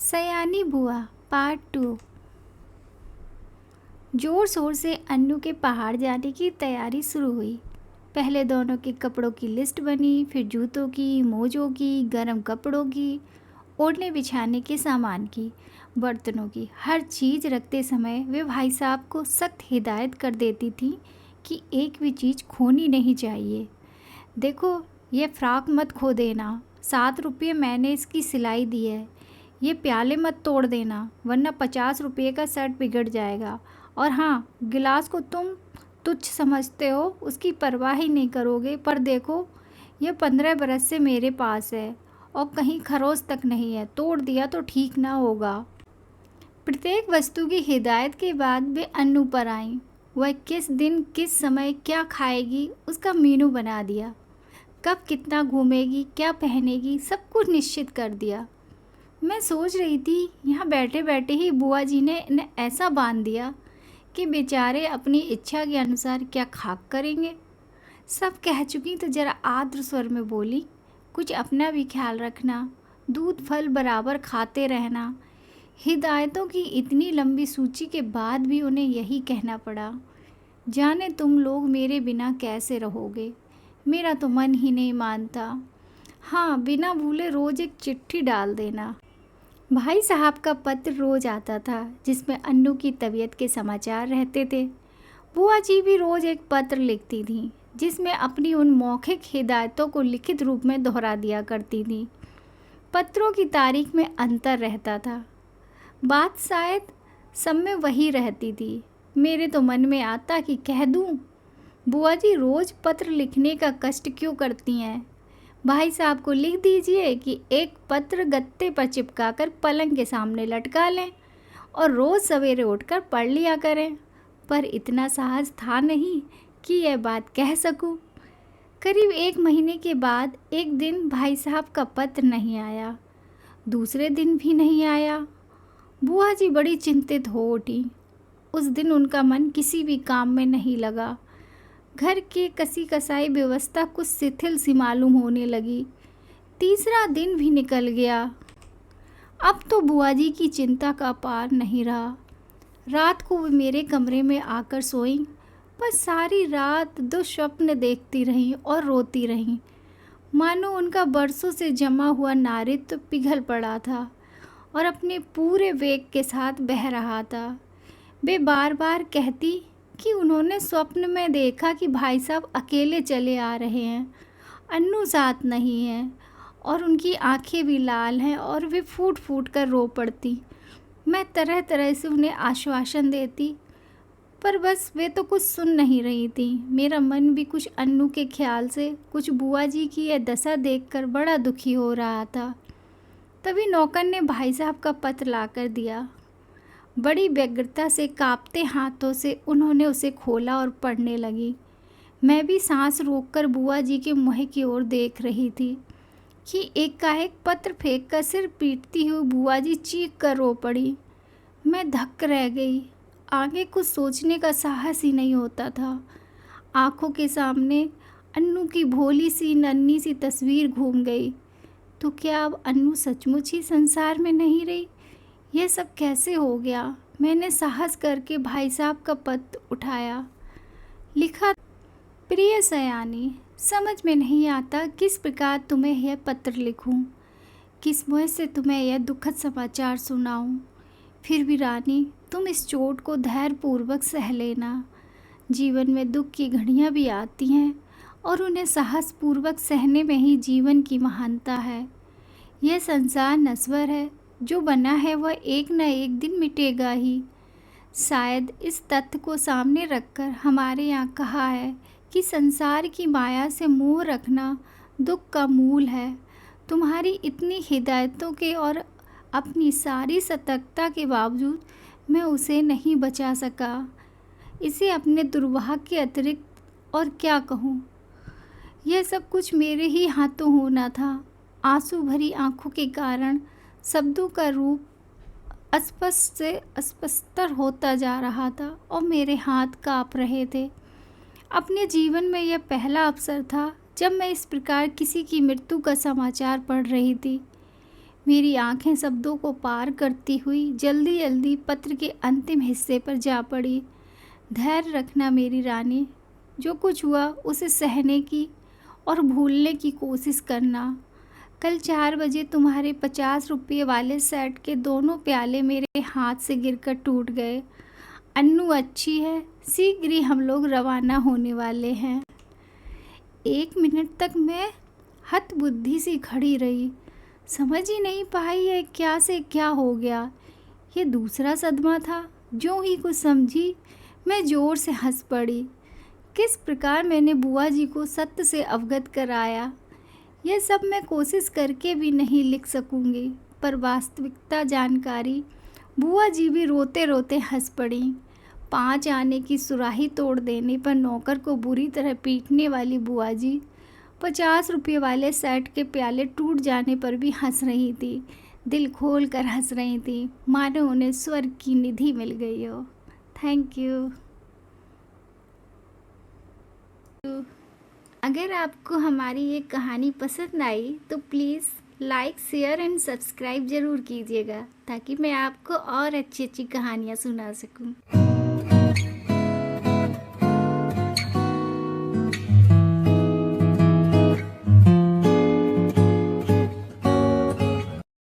सयानी बुआ पार्ट 2। जोर शोर से अन्नू के पहाड़ जाने की तैयारी शुरू हुई। पहले दोनों के कपड़ों की लिस्ट बनी, फिर जूतों की, मोजों की, गर्म कपड़ों की, ओढ़ने बिछाने के सामान की, बर्तनों की। हर चीज़ रखते समय वे भाई साहब को सख्त हिदायत कर देती थी कि एक भी चीज़ खोनी नहीं चाहिए। देखो, ये फ्रॉक मत खो देना, 7 रुपये मैंने इसकी सिलाई दी है। ये प्याले मत तोड़ देना, वरना 50 रुपये का शर्ट बिगड़ जाएगा। और हाँ, गिलास को तुम तुच्छ समझते हो, उसकी परवाह ही नहीं करोगे, पर देखो, ये 15 बरस से मेरे पास है और कहीं खरोच तक नहीं है, तोड़ दिया तो ठीक ना होगा। प्रत्येक वस्तु की हिदायत के बाद वे अन्नू पर आईं। वह किस दिन किस समय क्या खाएगी उसका मेनू बना दिया। कब कितना घूमेगी, क्या पहनेगी, सब कुछ निश्चित कर दिया। मैं सोच रही थी, यहाँ बैठे बैठे ही बुआ जी ने इन्हें ऐसा बांध दिया कि बेचारे अपनी इच्छा के अनुसार क्या खाक करेंगे। सब कह चुकी तो ज़रा आर्द्र स्वर में बोली, कुछ अपना भी ख्याल रखना, दूध फल बराबर खाते रहना। हिदायतों की इतनी लंबी सूची के बाद भी उन्हें यही कहना पड़ा। जाने तुम लोग मेरे बिना कैसे रहोगे, मेरा तो मन ही नहीं मानता। हाँ, बिना भूले रोज़ एक चिट्ठी डाल देना। भाई साहब का पत्र रोज़ आता था, जिसमें अन्नू की तबीयत के समाचार रहते थे। बुआ जी भी रोज़ एक पत्र लिखती थीं, जिसमें अपनी उन मौखिक हिदायतों को लिखित रूप में दोहरा दिया करती थीं। पत्रों की तारीख में अंतर रहता था, बात शायद सब में वही रहती थी। मेरे तो मन में आता कि कह दूं, बुआ जी रोज़ पत्र लिखने का कष्ट क्यों करती हैं। भाई साहब को लिख दीजिए कि एक पत्र गत्ते पर चिपकाकर पलंग के सामने लटका लें और रोज़ सवेरे उठकर पढ़ लिया करें। पर इतना साहस था नहीं कि यह बात कह सकूं। करीब 1 महीने के बाद एक दिन भाई साहब का पत्र नहीं आया, दूसरे दिन भी नहीं आया। बुआ जी बड़ी चिंतित हो उठी। उस दिन उनका मन किसी भी काम में नहीं लगा। घर की कसी कसाई व्यवस्था कुछ शिथिल सी मालूम होने लगी। तीसरा दिन भी निकल गया। अब तो बुआ जी की चिंता का पार नहीं रहा। रात को वे मेरे कमरे में आकर सोईं, पर सारी रात दुःस्वप्न देखती रहीं और रोती रहीं, मानो उनका बरसों से जमा हुआ नारित्व पिघल पड़ा था और अपने पूरे वेग के साथ बह रहा था। वे बार बार कहती कि उन्होंने स्वप्न में देखा कि भाई साहब अकेले चले आ रहे हैं, अन्नू साथ नहीं है, और उनकी आंखें भी लाल हैं और वे फूट फूट कर रो पड़ती। मैं तरह तरह से उन्हें आश्वासन देती, पर बस वे तो कुछ सुन नहीं रही थी। मेरा मन भी कुछ अन्नू के ख्याल से, कुछ बुआ जी की यह दशा देखकर बड़ा दुखी हो रहा था। तभी नौकर ने भाई साहब का पत्र ला कर दिया। बड़ी व्यग्रता से कांपते हाथों से उन्होंने उसे खोला और पढ़ने लगी। मैं भी सांस रोककर बुआ जी के मुँह की ओर देख रही थी कि एकाएक पत्र फेंक कर सिर पीटती हुई बुआ जी चीख कर रो पड़ी। मैं धक्क रह गई। आगे कुछ सोचने का साहस ही नहीं होता था। आंखों के सामने अन्नू की भोली सी नन्ही सी तस्वीर घूम गई। तो क्या अब अन्नू सचमुच ही संसार में नहीं रही? यह सब कैसे हो गया? मैंने साहस करके भाई साहब का पत्र उठाया। लिखा, प्रिय सयानी, समझ में नहीं आता किस प्रकार तुम्हें यह पत्र लिखूं, किस मुँह से तुम्हें यह दुखद समाचार सुनाऊं। फिर भी रानी, तुम इस चोट को धैर्यपूर्वक सह लेना। जीवन में दुख की घड़ियाँ भी आती हैं और उन्हें साहसपूर्वक सहने में ही जीवन की महानता है। यह संसार नश्वर है, जो बना है वह एक न एक दिन मिटेगा ही। शायद इस तथ्य को सामने रखकर हमारे यहाँ कहा है कि संसार की माया से मोह रखना दुख का मूल है। तुम्हारी इतनी हिदायतों के और अपनी सारी सतर्कता के बावजूद मैं उसे नहीं बचा सका। इसे अपने दुर्भाग्य के अतिरिक्त और क्या कहूँ। यह सब कुछ मेरे ही हाथों होना था। आंसू भरी आंखों के कारण शब्दों का रूप अस्पष्ट से अस्पष्टर होता जा रहा था और मेरे हाथ काँप रहे थे। अपने जीवन में यह पहला अवसर था जब मैं इस प्रकार किसी की मृत्यु का समाचार पढ़ रही थी। मेरी आंखें शब्दों को पार करती हुई जल्दी जल्दी पत्र के अंतिम हिस्से पर जा पड़ी। धैर्य रखना मेरी रानी, जो कुछ हुआ उसे सहने की और भूलने की कोशिश करना। कल 4 बजे तुम्हारे 50 रुपये वाले सेट के दोनों प्याले मेरे हाथ से गिरकर टूट गए। अन्नू अच्छी है, शीघ्र ही हम लोग रवाना होने वाले हैं। 1 मिनट तक मैं हतबुद्धि सी खड़ी रही, समझ ही नहीं पाई ये क्या से क्या हो गया। ये दूसरा सदमा था। जो ही कुछ समझी मैं ज़ोर से हंस पड़ी। किस प्रकार मैंने बुआ जी को सत्य से अवगत कराया, यह सब मैं कोशिश करके भी नहीं लिख सकूंगी, पर वास्तविकता जानकारी बुआ जी भी रोते रोते हंस पड़ी। 5 आने की सुराही तोड़ देने पर नौकर को बुरी तरह पीटने वाली बुआ जी 50 रुपये वाले सेट के प्याले टूट जाने पर भी हंस रही थी। दिल खोल कर हंस रही थी, मानो उन्हें स्वर्ग की निधि मिल गई हो। Thank you. अगर आपको हमारी ये कहानी पसंद आई तो please like, share and subscribe ज़रूर कीजिएगा, ताकि मैं आपको और अच्छी अच्छी कहानियाँ सुना सकूं।